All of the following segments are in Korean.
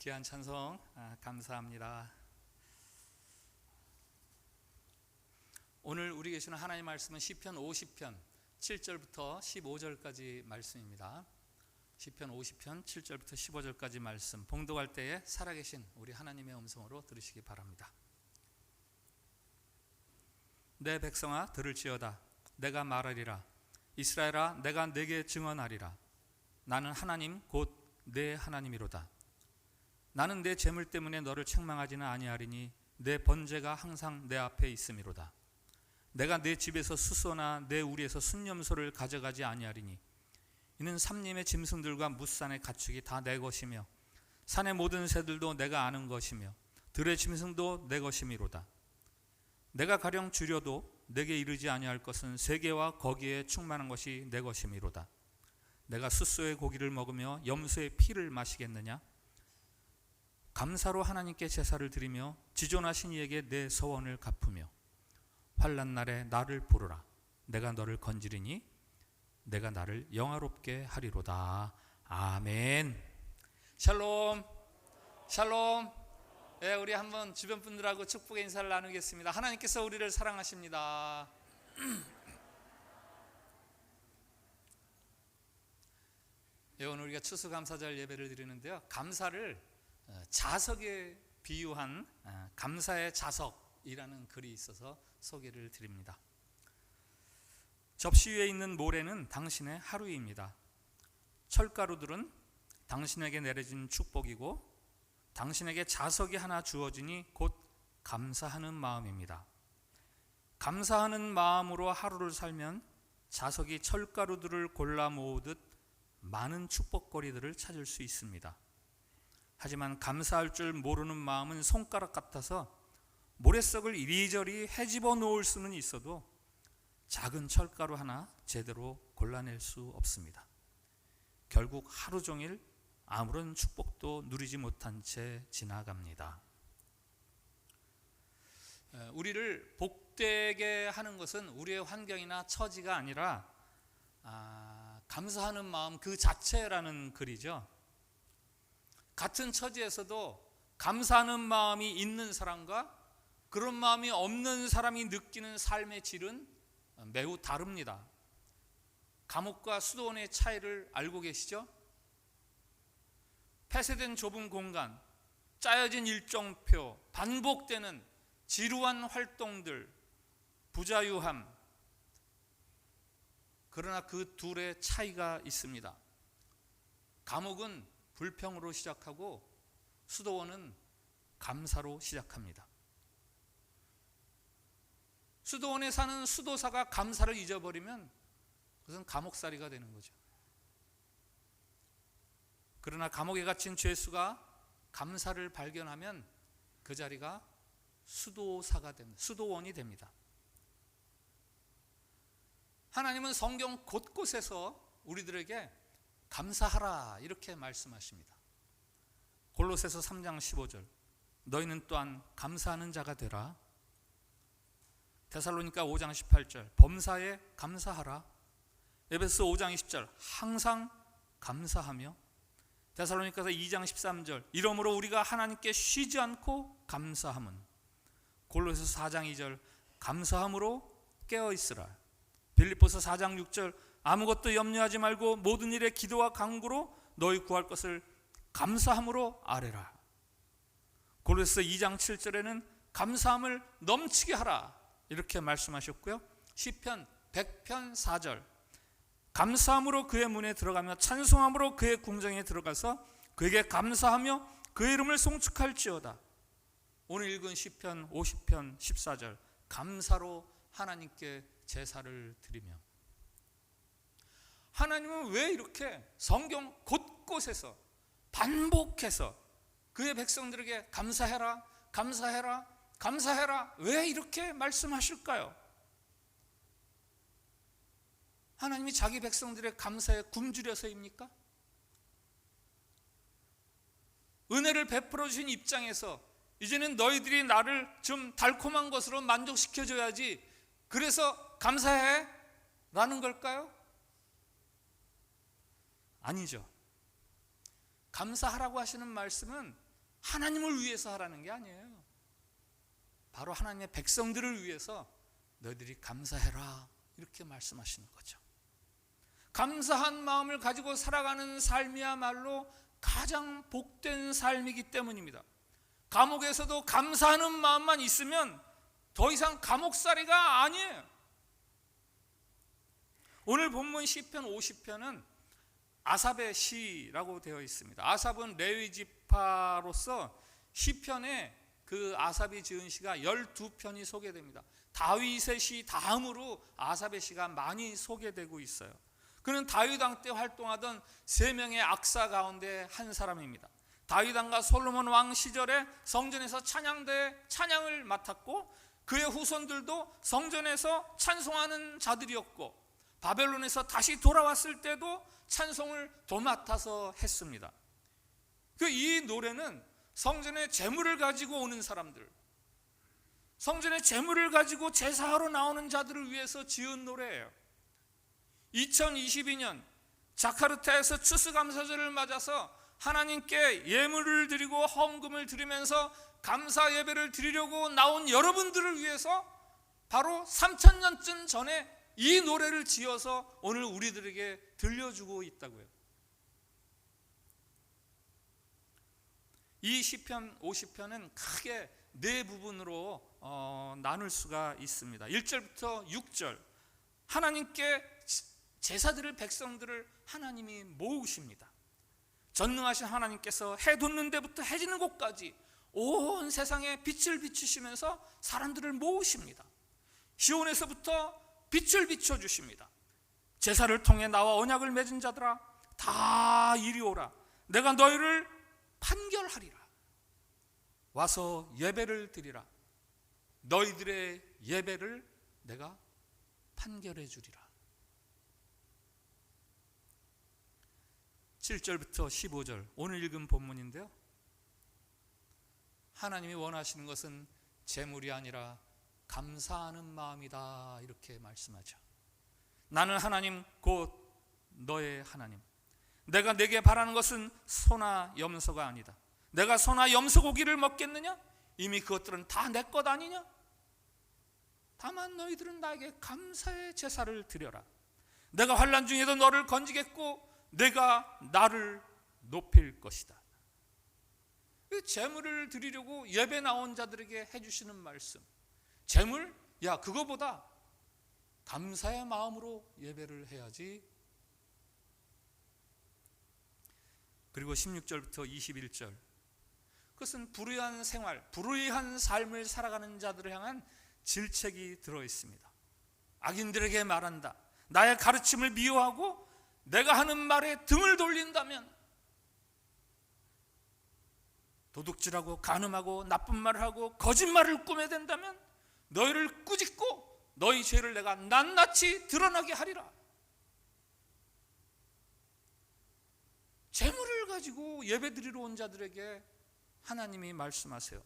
귀한 찬송 감사합니다. 오늘 우리 계시는 하나님의 말씀은 시편 50편 7절부터 15절까지 말씀입니다. 시편 50편 7절부터 15절까지 말씀, 봉독할 때에 살아계신 우리 하나님의 음성으로 들으시기 바랍니다. 내 백성아 들을지어다. 내가 말하리라. 이스라엘아 내가 네게 증언하리라. 나는 하나님 곧 내 하나님이로다. 나는 내 재물 때문에 너를 책망하지는 아니하리니 내 번제가 항상 내 앞에 있음이로다. 내가 내 집에서 수소나 내 우리에서 순념소를 가져가지 아니하리니 이는 삼림의 짐승들과 뭇산의 가축이 다 내 것이며 산의 모든 새들도 내가 아는 것이며 들의 짐승도 내 것이미로다. 내가 가령 주려도 내게 이르지 아니할 것은 세계와 거기에 충만한 것이 내 것이미로다. 내가 숫소의 고기를 먹으며 염소의 피를 마시겠느냐? 감사로 하나님께 제사를 드리며 지존하신 이에게 내 서원을 갚으며 환난 날에 나를 부르라. 내가 너를 건지리니 내가 나를 영화롭게 하리로다. 아멘. 샬롬. 샬롬. 네, 우리 한번 주변 분들하고 축복의 인사를 나누겠습니다. 하나님께서 우리를 사랑하십니다. 네, 오늘 우리가 추수감사절 예배를 드리는데요, 감사를 자석에 비유한 감사의 자석이라는 글이 있어서 소개를 드립니다. 접시 위에 있는 모래는 당신의 하루입니다. 철가루들은 당신에게 내려진 축복이고 당신에게 자석이 하나 주어지니 곧 감사하는 마음입니다. 감사하는 마음으로 하루를 살면 자석이 철가루들을 골라 모으듯 많은 축복거리들을 찾을 수 있습니다. 하지만 감사할 줄 모르는 마음은 손가락 같아서 모래석을 이리저리 헤집어 놓을 수는 있어도 작은 철가루 하나 제대로 골라낼 수 없습니다. 결국 하루 종일 아무런 축복도 누리지 못한 채 지나갑니다. 우리를 복되게 하는 것은 우리의 환경이나 처지가 아니라 감사하는 마음 그 자체라는 글이죠. 같은 처지에서도 감사하는 마음이 있는 사람과 그런 마음이 없는 사람이 느끼는 삶의 질은 매우 다릅니다. 감옥과 수도원의 차이를 알고 계시죠? 폐쇄된 좁은 공간, 짜여진 일정표, 반복되는 지루한 활동들, 부자유함. 그러나 그 둘의 차이가 있습니다. 감옥은 불평으로 시작하고 수도원은 감사로 시작합니다. 수도원에 사는 수도사가 감사를 잊어버리면 그것은 감옥살이가 되는 거죠. 그러나 감옥에 갇힌 죄수가 감사를 발견하면 그 자리가 수도사가 됩니다. 수도원이 됩니다. 하나님은 성경 곳곳에서 우리들에게 감사하라 이렇게 말씀하십니다. 골로새서 3장 15절 너희는 또한 감사하는 자가 되라. 데살로니가 5장 18절 범사에 감사하라. 에베소 5장 20절 항상 감사하며 데살로니가서 2장 13절 이러므로 우리가 하나님께 쉬지 않고 감사함은 골로새서 4장 2절 감사함으로 깨어있으라. 빌립보서 4장 6절 아무것도 염려하지 말고 모든 일에 기도와 간구로 너희 구할 것을 감사함으로 아뢰라. 골로새서 2장 7절에는 감사함을 넘치게 하라 이렇게 말씀하셨고요. 시편 100편 4절 감사함으로 그의 문에 들어가며 찬송함으로 그의 궁정에 들어가서 그에게 감사하며 그의 이름을 송축할지어다. 오늘 읽은 시편 50편 14절 감사로 하나님께 제사를 드리며. 하나님은 왜 이렇게 성경 곳곳에서 반복해서 그의 백성들에게 감사해라 감사해라 감사해라 왜 이렇게 말씀하실까요? 하나님이 자기 백성들의 감사에 굶주려서입니까? 은혜를 베풀어 주신 입장에서 이제는 너희들이 나를 좀 달콤한 것으로 만족시켜줘야지 그래서 감사해 라는 걸까요? 아니죠. 감사하라고 하시는 말씀은 하나님을 위해서 하라는 게 아니에요. 바로 하나님의 백성들을 위해서 너희들이 감사해라 이렇게 말씀하시는 거죠. 감사한 마음을 가지고 살아가는 삶이야말로 가장 복된 삶이기 때문입니다. 감옥에서도 감사하는 마음만 있으면 더 이상 감옥살이가 아니에요. 오늘 본문 시편 50편은 아삽의 시라고 되어 있습니다. 아삽은 레위 지파로서 시편에 그 아삽이 지은 시가 12편이 소개됩니다. 다윗의 시 다음으로 아삽의 시가 많이 소개되고 있어요. 그는 다윗 왕 때 활동하던 3명의 악사 가운데 한 사람입니다. 다윗 왕과 솔로몬 왕 시절에 성전에서 찬양대에 찬양을 맡았고 그의 후손들도 성전에서 찬송하는 자들이었고 바벨론에서 다시 돌아왔을 때도 찬송을 도맡아서 했습니다. 이 노래는 성전에 제물을 가지고 오는 사람들, 성전에 제물을 가지고 제사하러 나오는 자들을 위해서 지은 노래예요. 2022년 자카르타에서 추수감사절을 맞아서 하나님께 예물을 드리고 헌금을 드리면서 감사 예배를 드리려고 나온 여러분들을 위해서 바로 3000년쯤 전에 이 노래를 지어서 오늘 우리들에게 들려주고 있다고요. 이 시편 50편은 크게 4부분으로 나눌 수가 있습니다. 1절부터 6절 하나님께 제사드릴 백성들을 하나님이 모으십니다. 전능하신 하나님께서 해 돋는 데부터 해 지는 곳까지 온 세상에 빛을 비추시면서 사람들을 모으십니다. 시온에서부터 빛을 비춰주십니다. 제사를 통해 나와 언약을 맺은 자들아 다 이리 오라. 내가 너희를 판결하리라. 와서 예배를 드리라. 너희들의 예배를 내가 판결해 주리라. 7절부터 15절 오늘 읽은 본문인데요. 하나님이 원하시는 것은 재물이 아니라 감사하는 마음이다 이렇게 말씀하죠. 나는 하나님 곧 너의 하나님. 내가 내게 바라는 것은 소나 염소가 아니다. 내가 소나 염소 고기를 먹겠느냐? 이미 그것들은 다 내 것 아니냐? 다만 너희들은 나에게 감사의 제사를 드려라. 내가 환난 중에도 너를 건지겠고 내가 나를 높일 것이다. 제물을 드리려고 예배 나온 자들에게 해주시는 말씀. 제물? 야, 그거보다 감사의 마음으로 예배를 해야지. 그리고 16절부터 21절, 그것은 불의한 생활, 불의한 삶을 살아가는 자들을 향한 질책이 들어있습니다. 악인들에게 말한다. 나의 가르침을 미워하고 내가 하는 말에 등을 돌린다면, 도둑질하고 간음하고 나쁜 말을 하고 거짓말을 꾸며댄다면 너희를 꾸짖고 너희 죄를 내가 낱낱이 드러나게 하리라. 재물을 가지고 예배드리러 온 자들에게 하나님이 말씀하세요.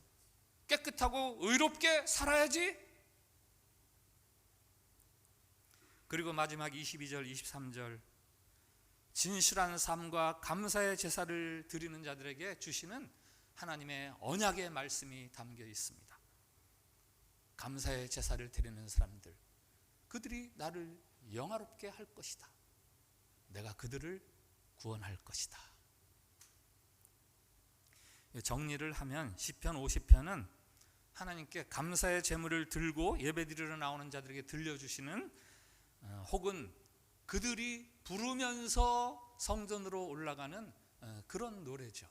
깨끗하고 의롭게 살아야지. 그리고 마지막 22절 23절, 진실한 삶과 감사의 제사를 드리는 자들에게 주시는 하나님의 언약의 말씀이 담겨 있습니다. 감사의 제사를 드리는 사람들, 그들이 나를 영화롭게 할 것이다. 내가 그들을 구원할 것이다. 정리를 하면 시편 50편은 하나님께 감사의 제물을 들고 예배드리러 나오는 자들에게 들려주시는, 혹은 그들이 부르면서 성전으로 올라가는 그런 노래죠.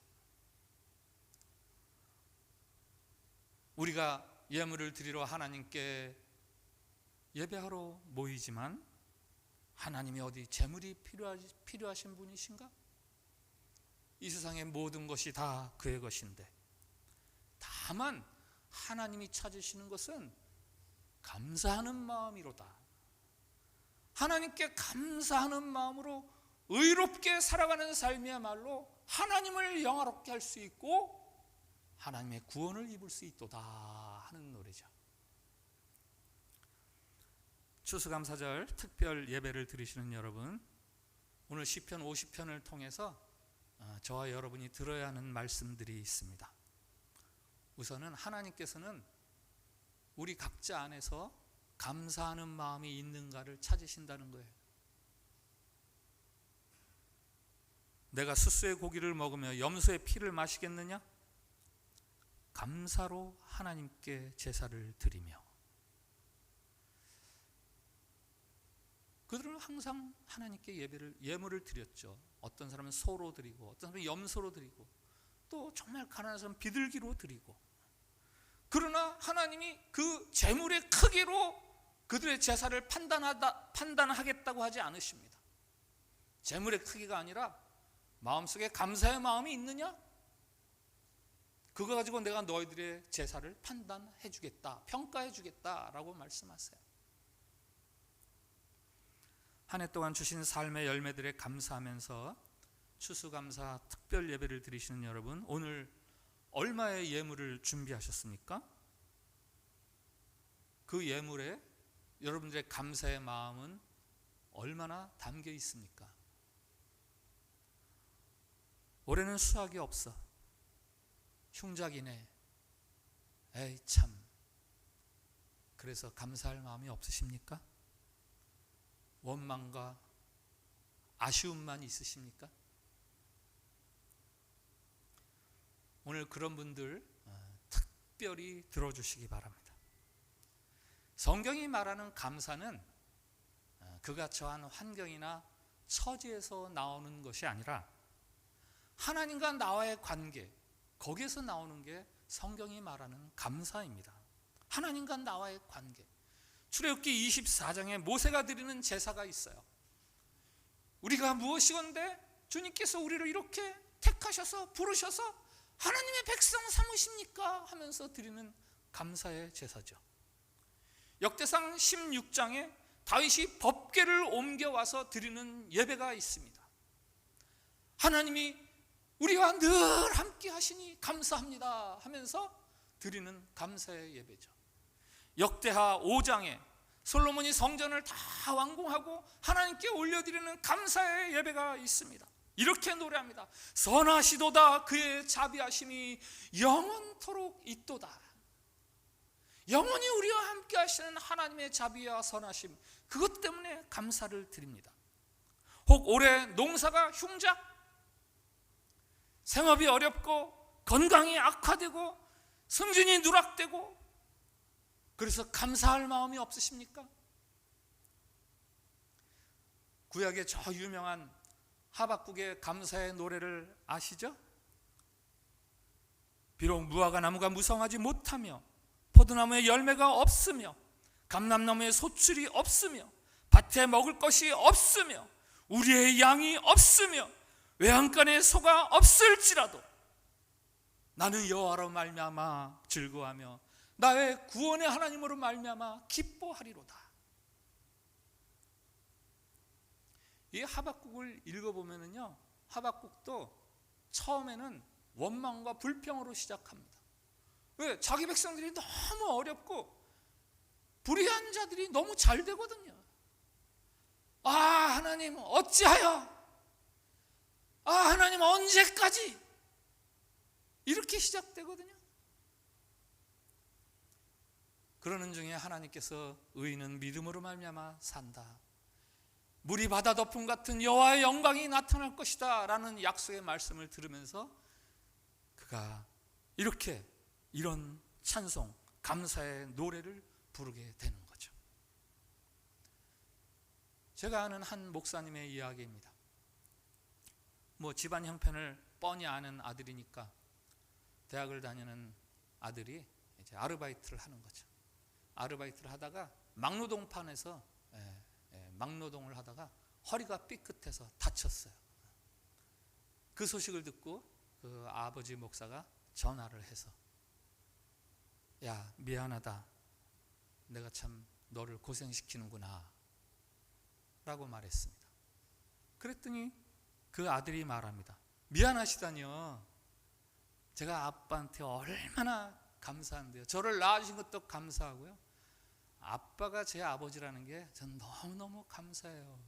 우리가 예물을 드리러 하나님께 예배하러 모이지만 하나님이 어디 제물이 필요하신 분이신가? 이 세상의 모든 것이 다 그의 것인데, 다만 하나님이 찾으시는 것은 감사하는 마음이로다. 하나님께 감사하는 마음으로 의롭게 살아가는 삶이야말로 하나님을 영화롭게 할 수 있고 하나님의 구원을 입을 수 있도다 하는 노래죠. 추수감사절 특별 예배를 드리시는 여러분, 오늘 시편 50편을 통해서 저와 여러분이 들어야 하는 말씀들이 있습니다. 우선은 하나님께서는 우리 각자 안에서 감사하는 마음이 있는가를 찾으신다는 거예요. 내가 수수의 고기를 먹으며 염소의 피를 마시겠느냐? 감사로 하나님께 제사를 드리며. 그들은 항상 하나님께 예물을 드렸죠. 어떤 사람은 소로 드리고, 어떤 사람은 염소로 드리고, 또 정말 가난한 사람은 비둘기로 드리고. 그러나 하나님이 그 제물의 크기로 그들의 제사를 판단하겠다고 하지 않으십니다. 제물의 크기가 아니라 마음속에 감사의 마음이 있느냐? 그거 가지고 내가 너희들의 제사를 판단해 주겠다, 평가해 주겠다라고 말씀하세요. 한 해 동안 주신 삶의 열매들에 감사하면서 추수감사 특별 예배를 드리시는 여러분, 오늘 얼마의 예물을 준비하셨습니까? 그 예물에 여러분들의 감사의 마음은 얼마나 담겨 있습니까? 올해는 수확이 없어. 흉작이네. 에이 참. 그래서 감사할 마음이 없으십니까? 원망과 아쉬움만 있으십니까? 오늘 그런 분들 특별히 들어주시기 바랍니다. 성경이 말하는 감사는 그가 처한 환경이나 처지에서 나오는 것이 아니라 하나님과 나와의 관계, 거기에서 나오는 게 성경이 말하는 감사입니다. 하나님과 나와의 관계. 출애굽기 24장에 모세가 드리는 제사가 있어요. 우리가 무엇이건대 주님께서 우리를 이렇게 택하셔서 부르셔서 하나님의 백성 삼으십니까? 하면서 드리는 감사의 제사죠. 역대상 16장에 다윗이 법궤를 옮겨와서 드리는 예배가 있습니다. 하나님이 우리와 늘 함께 하시니 감사합니다 하면서 드리는 감사의 예배죠. 역대하 5장에 솔로몬이 성전을 다 완공하고 하나님께 올려드리는 감사의 예배가 있습니다. 이렇게 노래합니다. 선하시도다 그의 자비하심이 영원토록 있도다. 영원히 우리와 함께 하시는 하나님의 자비와 선하심, 그것 때문에 감사를 드립니다. 혹 올해 농사가 흉작, 생업이 어렵고 건강이 악화되고 승진이 누락되고, 그래서 감사할 마음이 없으십니까? 구약의 저 유명한 하박국의 감사의 노래를 아시죠? 비록 무화과 나무가 무성하지 못하며 포도나무에 열매가 없으며 감람나무에 소출이 없으며 밭에 먹을 것이 없으며 우리의 양이 없으며 외양간에 소가 없을지라도 나는 여호와로 말미암아 즐거워하며 나의 구원의 하나님으로 말미암아 기뻐하리로다. 이 하박국을 읽어보면요, 하박국도 처음에는 원망과 불평으로 시작합니다. 왜? 자기 백성들이 너무 어렵고 불의한 자들이 너무 잘 되거든요. 아, 하나님 어찌하여? 아, 하나님 언제까지? 이렇게 시작되거든요. 그러는 중에 하나님께서 의인은 믿음으로 말미암아 산다, 물이 바다 덮음 같은 여호와의 영광이 나타날 것이다 라는 약속의 말씀을 들으면서 그가 이렇게 이런 찬송, 감사의 노래를 부르게 되는 거죠. 제가 아는 한 목사님의 이야기입니다. 집안 형편을 뻔히 아는 아들이니까 대학을 다니는 아들이 이제 아르바이트를 하는 거죠. 아르바이트를 하다가 막노동판에서 막노동을 하다가 허리가 삐끗해서 다쳤어요. 그 소식을 듣고 그 아버지 목사가 전화를 해서, 야, 미안하다, 내가 참 너를 고생시키는구나 라고 말했습니다. 그랬더니 그 아들이 말합니다. 미안하시다니요, 제가 아빠한테 얼마나 감사한데요. 저를 낳아주신 것도 감사하고요, 아빠가 제 아버지라는 게 전 너무너무 감사해요.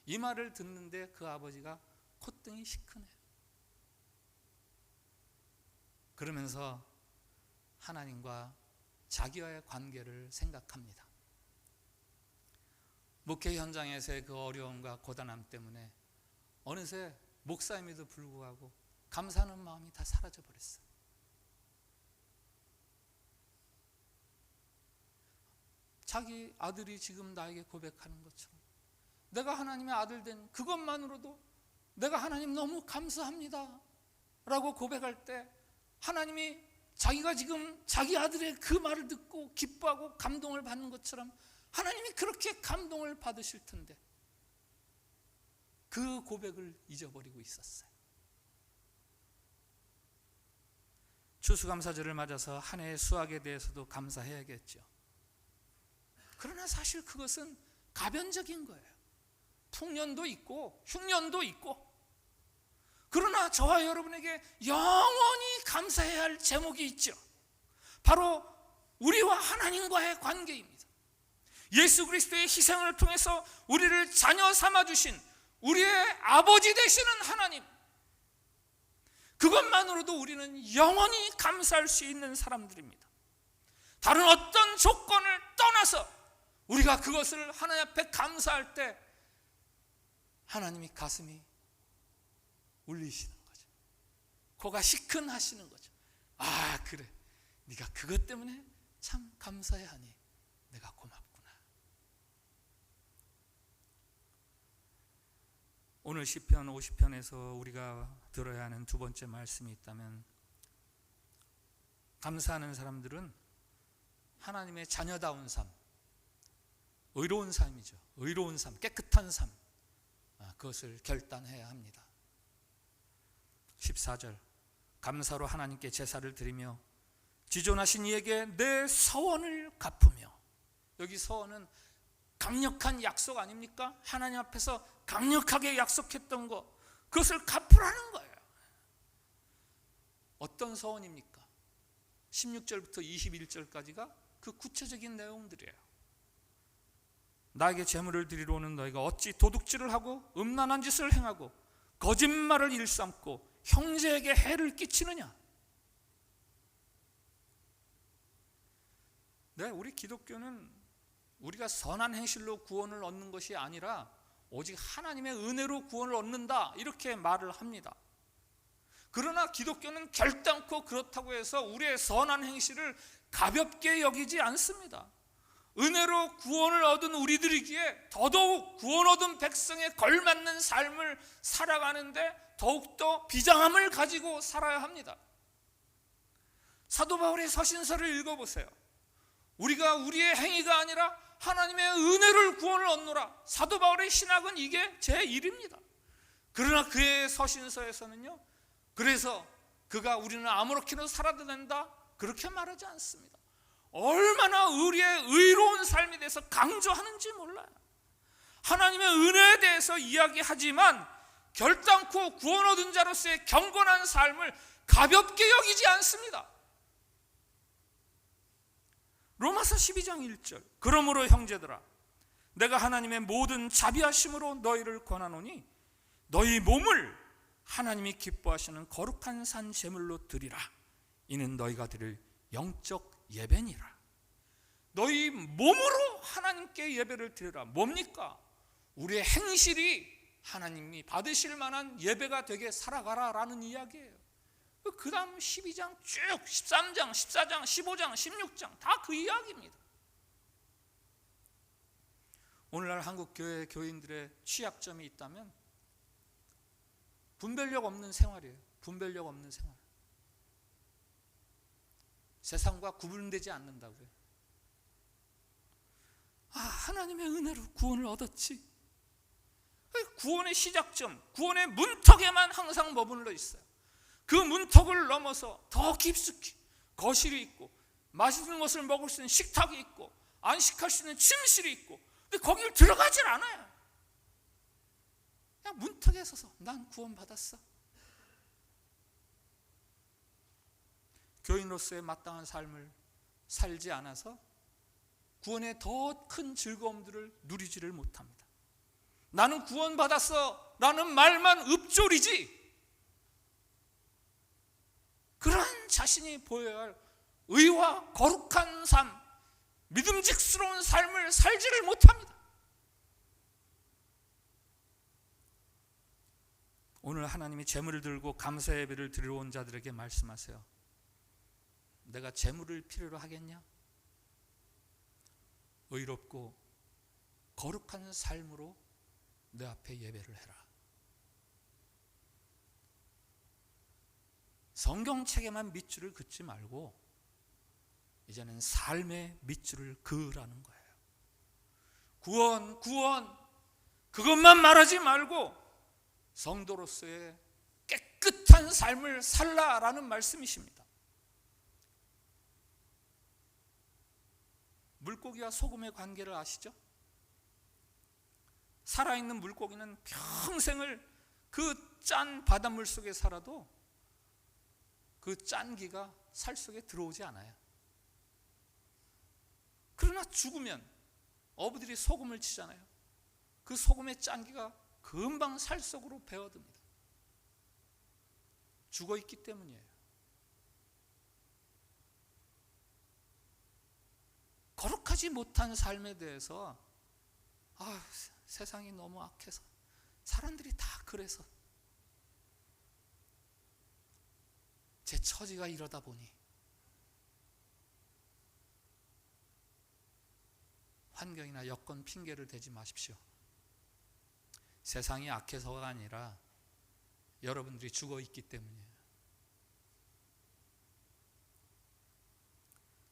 이 말을 듣는데 그 아버지가 콧등이 시큰해요. 그러면서 하나님과 자기와의 관계를 생각합니다. 목회 현장에서의 그 어려움과 고단함 때문에 어느새 목사임에도 불구하고 감사하는 마음이 다 사라져 버렸어요. 자기 아들이 지금 나에게 고백하는 것처럼 내가 하나님의 아들 된 그것만으로도 내가 하나님 너무 감사합니다 라고 고백할 때 하나님이 자기가 지금 자기 아들의 그 말을 듣고 기뻐하고 감동을 받는 것처럼 하나님이 그렇게 감동을 받으실 텐데 그 고백을 잊어버리고 있었어요. 추수감사절을 맞아서 한 해의 수확에 대해서도 감사해야겠죠. 그러나 사실 그것은 가변적인 거예요. 풍년도 있고 흉년도 있고, 그러나 저와 여러분에게 영원히 감사해야 할 제목이 있죠. 바로 우리와 하나님과의 관계입니다. 예수 그리스도의 희생을 통해서 우리를 자녀 삼아주신 우리의 아버지 되시는 하나님, 그것만으로도 우리는 영원히 감사할 수 있는 사람들입니다. 다른 어떤 조건을 떠나서 우리가 그것을 하나님 앞에 감사할 때 하나님이 가슴이 울리시는 거죠. 코가 시큰하시는 거죠. 아, 그래, 네가 그것 때문에 참 감사해 하니 내가 고맙구나. 오늘 시편 50편에서 우리가 들어야 하는 두 번째 말씀이 있다면, 감사하는 사람들은 하나님의 자녀다운 삶, 의로운 삶이죠. 의로운 삶, 깨끗한 삶, 그것을 결단해야 합니다. 14절, 감사로 하나님께 제사를 드리며 지존하신 이에게 내 서원을 갚으며. 여기 서원은 강력한 약속 아닙니까? 하나님 앞에서 강력하게 약속했던 거, 그것을 갚으라는 거예요. 어떤 서원입니까? 16절부터 21절까지가 그 구체적인 내용들이에요. 나에게 제물을 드리러 오는 너희가 어찌 도둑질을 하고 음란한 짓을 행하고 거짓말을 일삼고 형제에게 해를 끼치느냐? 네, 우리 기독교는 우리가 선한 행실로 구원을 얻는 것이 아니라 오직 하나님의 은혜로 구원을 얻는다, 이렇게 말을 합니다. 그러나 기독교는 결단코 그렇다고 해서 우리의 선한 행실을 가볍게 여기지 않습니다. 은혜로 구원을 얻은 우리들이기에 더더욱 구원 얻은 백성에 걸맞는 삶을 살아가는데 더욱더 비장함을 가지고 살아야 합니다. 사도 바울의 서신서를 읽어보세요. 우리가 우리의 행위가 아니라 하나님의 은혜를 구원을 얻노라. 사도 바울의 신학은 이게 제 일입니다. 그러나 그의 서신서에서는요, 그래서 그가 우리는 아무렇게나 살아도 된다, 그렇게 말하지 않습니다. 얼마나 우리의 의로운 삶에 대해서 강조하는지 몰라요. 하나님의 은혜에 대해서 이야기하지만 결단코 구원 얻은 자로서의 경건한 삶을 가볍게 여기지 않습니다. 로마서 12장 1절, 그러므로 형제들아, 내가 하나님의 모든 자비하심으로 너희를 권하노니 너희 몸을 하나님이 기뻐하시는 거룩한 산 제물로 드리라. 이는 너희가 드릴 영적 예배니라. 너희 몸으로 하나님께 예배를 드리라. 뭡니까? 우리의 행실이 하나님이 받으실 만한 예배가 되게 살아가라라는 이야기예요. 그 다음 12장 쭉 13장, 14장, 15장, 16장 다 그 이야기입니다. 오늘날 한국 교회 교인들의 취약점이 있다면 분별력 없는 생활이에요. 분별력 없는 생활. 세상과 구분되지 않는다고요. 하나님의 은혜로 구원을 얻었지. 구원의 시작점, 구원의 문턱에만 항상 머물러 있어요. 그 문턱을 넘어서 더 깊숙이 거실이 있고 맛있는 것을 먹을 수 있는 식탁이 있고 안식할 수 있는 침실이 있고, 근데 거기를 들어가질 않아요. 그냥 문턱에 서서 난 구원받았어. 교인으로서의 마땅한 삶을 살지 않아서 구원의 더 큰 즐거움들을 누리지를 못합니다. 나는 구원받았어 라는 말만 읊조리지 그런 자신이 보여야 할 의와 거룩한 삶, 믿음직스러운 삶을 살지를 못합니다. 오늘 하나님이 제물을 들고 감사 예배를 드리러 온 자들에게 말씀하세요. 내가 제물을 필요로 하겠냐? 의롭고 거룩한 삶으로 내 앞에 예배를 해라. 성경책에만 밑줄을 긋지 말고 이제는 삶의 밑줄을 그으라는 거예요. 구원 그것만 말하지 말고 성도로서의 깨끗한 삶을 살라라는 말씀이십니다. 물고기와 소금의 관계를 아시죠? 살아있는 물고기는 평생을 그 짠 바닷물 속에 살아도 그 짠기가 살 속에 들어오지 않아요. 그러나 죽으면 어부들이 소금을 치잖아요. 그 소금의 짠기가 금방 살 속으로 배어듭니다. 죽어 있기 때문이에요. 거룩하지 못한 삶에 대해서 세상이 너무 악해서 사람들이 다 그래서 제 처지가 이러다 보니 환경이나 여건 핑계를 대지 마십시오. 세상이 악해서가 아니라 여러분들이 죽어 있기 때문이에요.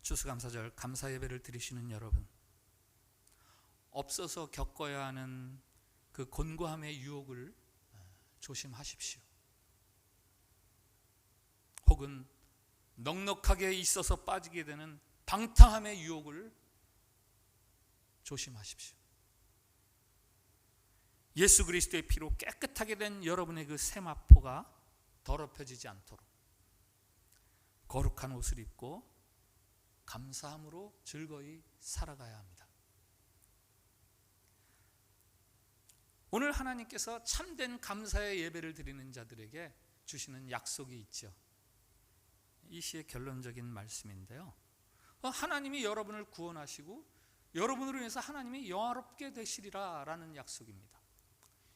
추수감사절 감사 예배를 드리시는 여러분, 없어서 겪어야 하는 그 곤고함의 유혹을 조심하십시오. 혹은 넉넉하게 있어서 빠지게 되는 방탕함의 유혹을 조심하십시오. 예수 그리스도의 피로 깨끗하게 된 여러분의 그 세마포가 더럽혀지지 않도록 거룩한 옷을 입고 감사함으로 즐거이 살아가야 합니다. 오늘 하나님께서 참된 감사의 예배를 드리는 자들에게 주시는 약속이 있죠. 이 시의 결론적인 말씀인데요, 하나님이 여러분을 구원하시고 여러분으로 인해서 하나님이 영화롭게 되시리라 라는 약속입니다.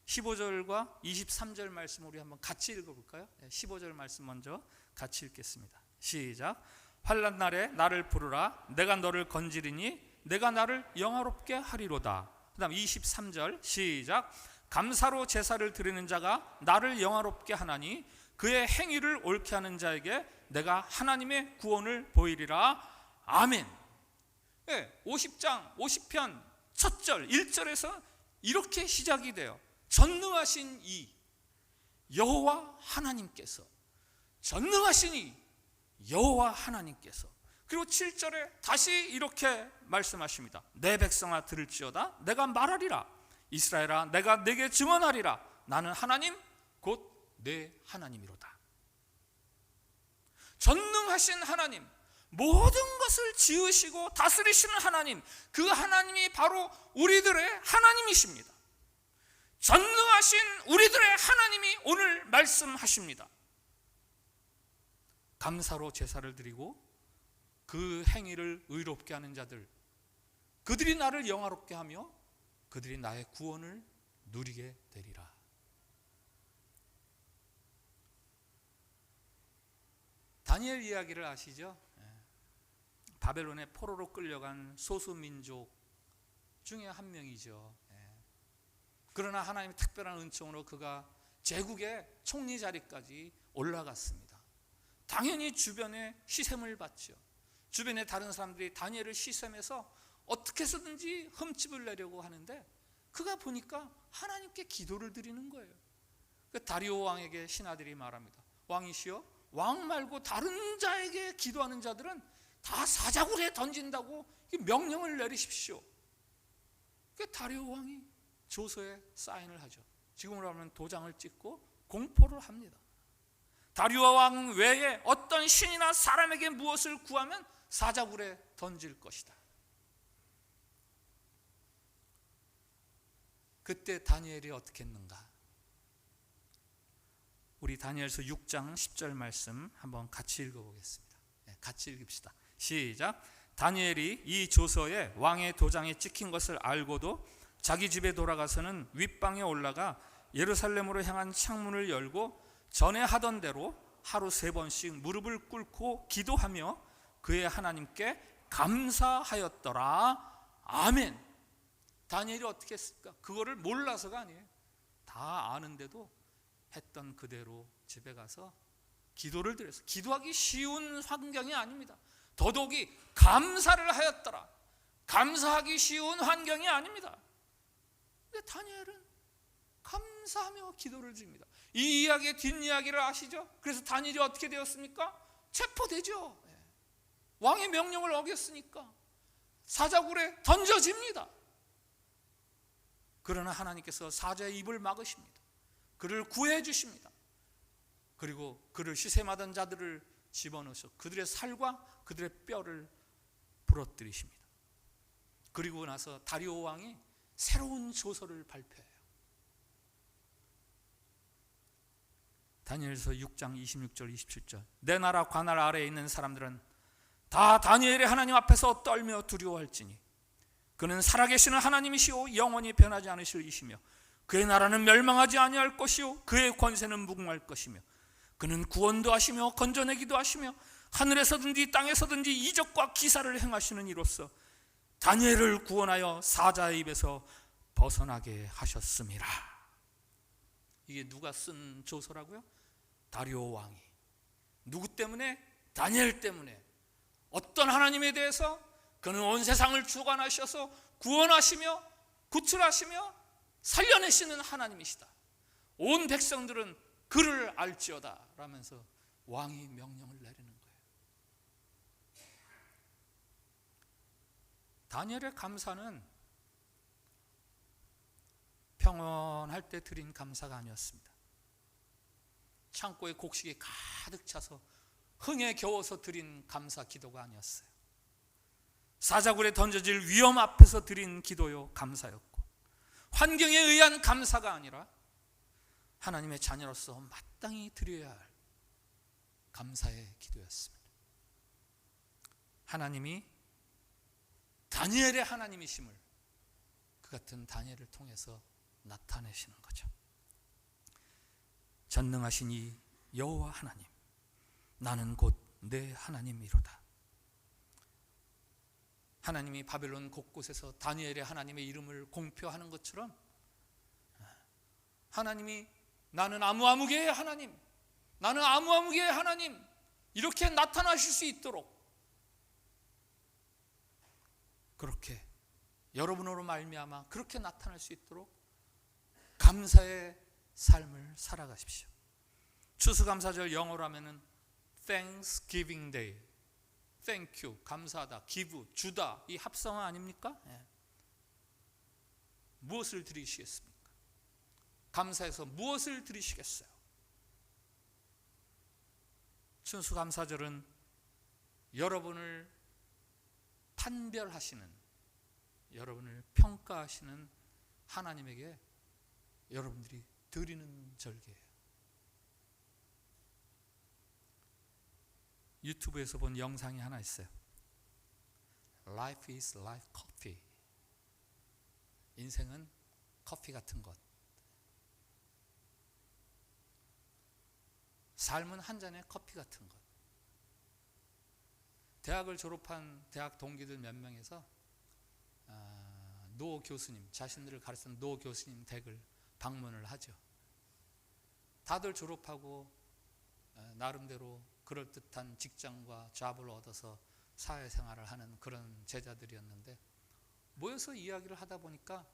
15절과 23절 말씀 우리 한번 같이 읽어볼까요? 15절 말씀 먼저 같이 읽겠습니다. 시작. 환난 날에 나를 부르라. 내가 너를 건지리니 내가 나를 영화롭게 하리로다. 그 다음 23절 시작. 감사로 제사를 드리는 자가 나를 영화롭게 하나니 그의 행위를 옳게 하는 자에게 내가 하나님의 구원을 보이리라. 아멘. 50장 50편 첫 절 1절에서 이렇게 시작이 돼요. 전능하신 이 여호와 하나님께서, 전능하신 이 여호와 하나님께서, 그리고 7절에 다시 이렇게 말씀하십니다. 내 백성아 들을지어다. 내가 말하리라. 이스라엘아 내가 내게 증언하리라. 나는 하나님 곧 내 하나님이로다. 전능하신 하나님, 모든 것을 지으시고 다스리시는 하나님, 그 하나님이 바로 우리들의 하나님이십니다. 전능하신 우리들의 하나님이 오늘 말씀하십니다. 감사로 제사를 드리고 그 행위를 의롭게 하는 자들, 그들이 나를 영화롭게 하며 그들이 나의 구원을 누리게 되리라. 다니엘 이야기를 아시죠? 바벨론의 포로로 끌려간 소수민족 중에 한 명이죠. 그러나 하나님의 특별한 은총으로 그가 제국의 총리 자리까지 올라갔습니다. 당연히 주변에 시샘을 받죠. 주변의 다른 사람들이 다니엘을 시샘해서 어떻게 해서든지 흠집을 내려고 하는데 그가 보니까 하나님께 기도를 드리는 거예요. 다리오 왕에게 신하들이 말합니다. 왕이시여, 왕 말고 다른 자에게 기도하는 자들은 다 사자굴에 던진다고 명령을 내리십시오. 다리오 왕이 조서에 사인을 하죠. 지금으로 하면 도장을 찍고 공포를 합니다. 다리오 왕 외에 어떤 신이나 사람에게 무엇을 구하면 사자굴에 던질 것이다. 그때 다니엘이 어떻게 했는가? 우리 다니엘서 6장 10절 말씀 한번 같이 읽어보겠습니다. 같이 읽읍시다. 시작. 다니엘이 이 조서에 왕의 도장이 찍힌 것을 알고도 자기 집에 돌아가서는 윗방에 올라가 예루살렘으로 향한 창문을 열고 전에 하던 대로 하루 3번씩 무릎을 꿇고 기도하며 그의 하나님께 감사하였더라. 아멘. 다니엘이 어떻게 했을까? 그거를 몰라서가 아니에요. 다 아는데도 했던 그대로 집에 가서 기도를 드렸어요. 기도하기 쉬운 환경이 아닙니다. 더더욱이 감사를 하였더라. 감사하기 쉬운 환경이 아닙니다. 근데 다니엘은 감사하며 기도를 드립니다. 이 이야기의 뒷이야기를 아시죠? 그래서 다니엘이 어떻게 되었습니까? 체포되죠. 왕의 명령을 어겼으니까 사자굴에 던져집니다. 그러나 하나님께서 사자의 입을 막으십니다. 그를 구해 주십니다. 그리고 그를 시샘하던 자들을 집어넣으셔 그들의 살과 그들의 뼈를 부러뜨리십니다. 그리고 나서 다리오 왕이 새로운 조서를 발표해요. 다니엘서 6장 26절 27절. 내 나라 관할 아래에 있는 사람들은 다 다니엘의 하나님 앞에서 떨며 두려워할지니 그는 살아계시는 하나님이시오 영원히 변하지 않으실 이시며 그의 나라는 멸망하지 아니할 것이요 그의 권세는 무궁할 것이며 그는 구원도 하시며 건져내기도 하시며 하늘에서든지 땅에서든지 이적과 기사를 행하시는 이로써 다니엘을 구원하여 사자의 입에서 벗어나게 하셨음이라. 이게 누가 쓴 조서라고요? 다리오 왕이. 누구 때문에? 다니엘 때문에. 어떤 하나님에 대해서? 그는 온 세상을 주관하셔서 구원하시며 구출하시며 살려내시는 하나님이시다. 온 백성들은 그를 알지어다 라면서 왕이 명령을 내리는 거예요. 다니엘의 감사는 평온할 때 드린 감사가 아니었습니다. 창고에 곡식이 가득 차서 흥에 겨워서 드린 감사 기도가 아니었어요. 사자굴에 던져질 위험 앞에서 드린 기도요 감사였고 환경에 의한 감사가 아니라 하나님의 자녀로서 마땅히 드려야 할 감사의 기도였습니다. 하나님이 다니엘의 하나님이심을 그 같은 다니엘을 통해서 나타내시는 거죠. 전능하신 이 여호와 하나님, 나는 곧 내 하나님이로다. 하나님이 바벨론 곳곳에서 다니엘의 하나님의 이름을 공표하는 것처럼 하나님이 나는 아무아무개의 하나님, 나는 아무아무개의 하나님, 이렇게 나타나실 수 있도록 그렇게 여러분으로 말미암아 그렇게 나타날 수 있도록 감사의 삶을 살아가십시오. 추수감사절 영어로 하면은 Thanksgiving Day, Thank you, 감사하다, give, 주다, 이 합성어 아닙니까? 무엇을 드리시겠습니까? 감사해서 무엇을 드리시겠어요? 추수감사절은 여러분을 판별하시는, 여러분을 평가하시는 하나님에게 여러분들이 드리는 절기예요. 유튜브에서 본 영상이 하나 있어요. Life is like coffee. 인생은 커피 같은 것. 삶은 한 잔의 커피 같은 것. 대학을 졸업한 대학 동기들 몇 명에서 노 교수님, 자신들을 가르치는 노 교수님 댁을 방문을 하죠. 다들 졸업하고 나름대로 그럴듯한 직장과 잡을 얻어서 사회생활을 하는 그런 제자들이었는데, 모여서 이야기를 하다 보니까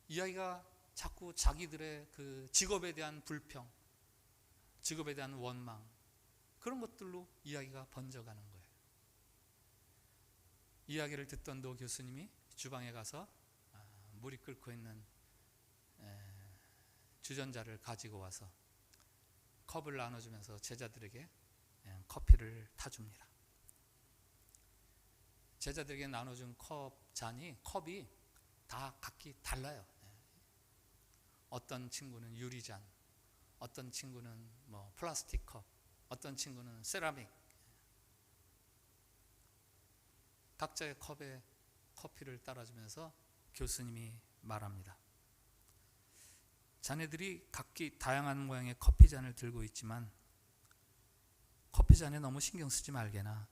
이야기가 자꾸 자기들의 그 직업에 대한 불평, 직업에 대한 원망, 그런 것들로 이야기가 번져가는 거예요. 이야기를 듣던 노 교수님이 주방에 가서 물이 끓고 있는 주전자를 가지고 와서 컵을 나눠주면서 제자들에게 커피를 타줍니다. 제자들에게 나눠준 컵이 다 각기 달라요. 어떤 친구는 유리잔, 어떤 친구는 플라스틱 컵, 어떤 친구는 세라믹. 각자의 컵에 커피를 따라주면서 교수님이 말합니다. 자네들이 각기 다양한 모양의 커피잔을 들고 있지만 커피잔에 너무 신경 쓰지 말게나.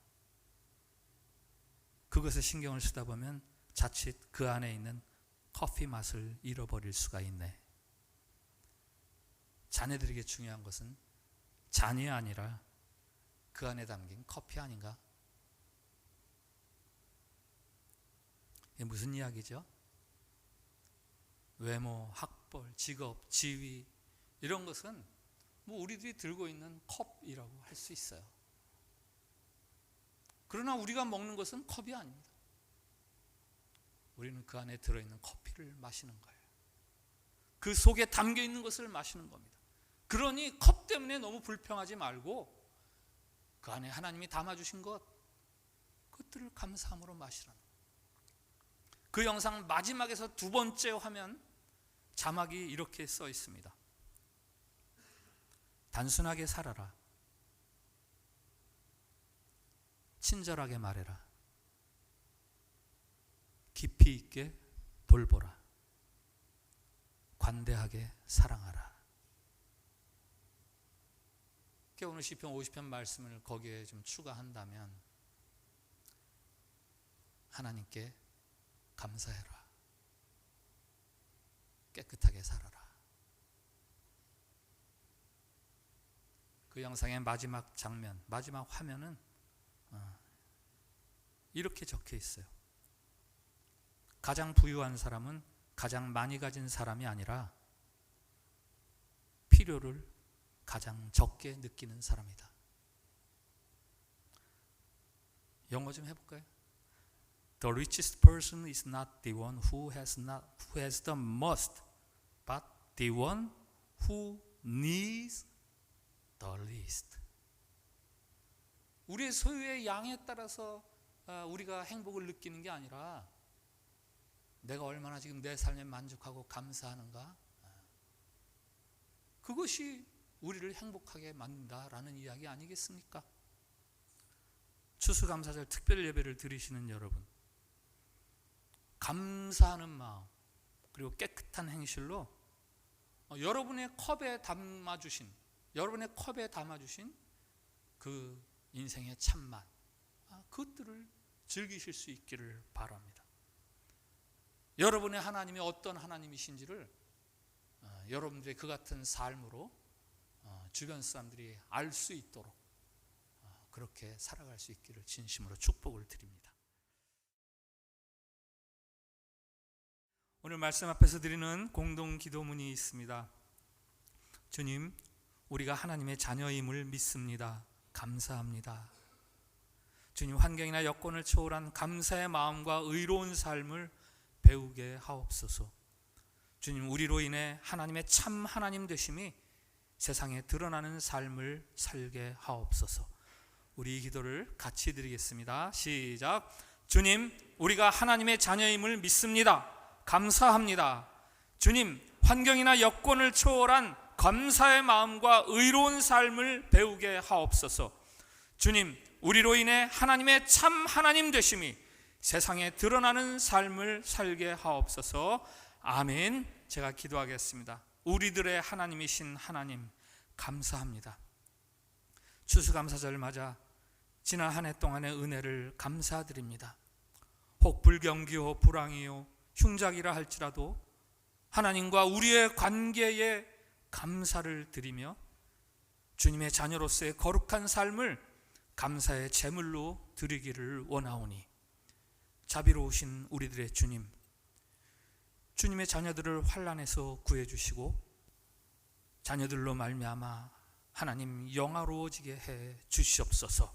그것에 신경을 쓰다 보면 자칫 그 안에 있는 커피 맛을 잃어버릴 수가 있네. 자네들에게 중요한 것은 잔이 아니라 그 안에 담긴 커피 아닌가? 이게 무슨 이야기죠? 외모, 학벌, 직업, 지위, 이런 것은 우리들이 들고 있는 컵이라고 할 수 있어요. 그러나 우리가 먹는 것은 컵이 아닙니다. 우리는 그 안에 들어있는 커피를 마시는 거예요. 그 속에 담겨 있는 것을 마시는 겁니다. 그러니 컵 때문에 너무 불평하지 말고 그 안에 하나님이 담아주신 그것들을 감사함으로 마시라는 거예요. 그 영상 마지막에서 두 번째 화면 자막이 이렇게 써 있습니다. 단순하게 살아라. 친절하게 말해라. 깊이 있게 돌보라. 관대하게 사랑하라. 오늘 시편 50편 말씀을 거기에 좀 추가한다면 하나님께 감사해라. 깨끗하게 살아라. 그 영상의 마지막 장면, 마지막 화면은 이렇게 적혀 있어요. 가장 부유한 사람은 가장 많이 가진 사람이 아니라 필요를 가장 적게 느끼는 사람이다. 영어 좀 해볼까요? The richest person is not the one who has the most, but the one who needs the least. 우리의 소유의 양에 따라서 우리가 행복을 느끼는 게 아니라 내가 얼마나 지금 내 삶에 만족하고 감사하는가? 그것이 우리를 행복하게 만든다라는 이야기 아니겠습니까? 추수감사절 특별 예배를 드리시는 여러분, 감사하는 마음 그리고 깨끗한 행실로 여러분의 컵에 담아주신 그 인생의 참맛, 그것들을 즐기실 수 있기를 바랍니다. 여러분의 하나님이 어떤 하나님이신지를 여러분들의 그 같은 삶으로 주변 사람들이 알 수 있도록 그렇게 살아갈 수 있기를 진심으로 축복을 드립니다. 오늘 말씀 앞에서 드리는 공동 기도문이 있습니다. 주님, 우리가 하나님의 자녀임을 믿습니다. 감사합니다. 주님, 환경이나 여건을 초월한 감사의 마음과 의로운 삶을 배우게 하옵소서. 주님, 우리로 인해 하나님의 참 하나님 되심이 세상에 드러나는 삶을 살게 하옵소서. 우리 이 기도를 같이 드리겠습니다. 시작. 주님, 우리가 하나님의 자녀임을 믿습니다. 감사합니다. 주님, 환경이나 여건을 초월한 감사의 마음과 의로운 삶을 배우게 하옵소서. 주님, 우리로 인해 하나님의 참 하나님 되심이 세상에 드러나는 삶을 살게 하옵소서. 아멘. 제가 기도하겠습니다. 우리들의 하나님이신 하나님, 감사합니다. 추수감사절 맞아 지난 한 해 동안의 은혜를 감사드립니다. 혹 불경기요 불황이요 흉작이라 할지라도 하나님과 우리의 관계에 감사를 드리며 주님의 자녀로서의 거룩한 삶을 감사의 제물로 드리기를 원하오니, 자비로우신 우리들의 주님, 주님의 자녀들을 환난에서 구해주시고 자녀들로 말미암아 하나님 영화로워지게 해 주시옵소서.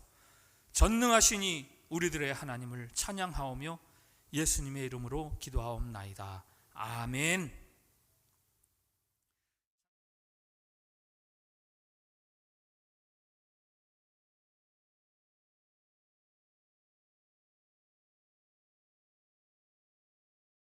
전능하시니 우리들의 하나님을 찬양하오며 예수님의 이름으로 기도하옵나이다. 아멘.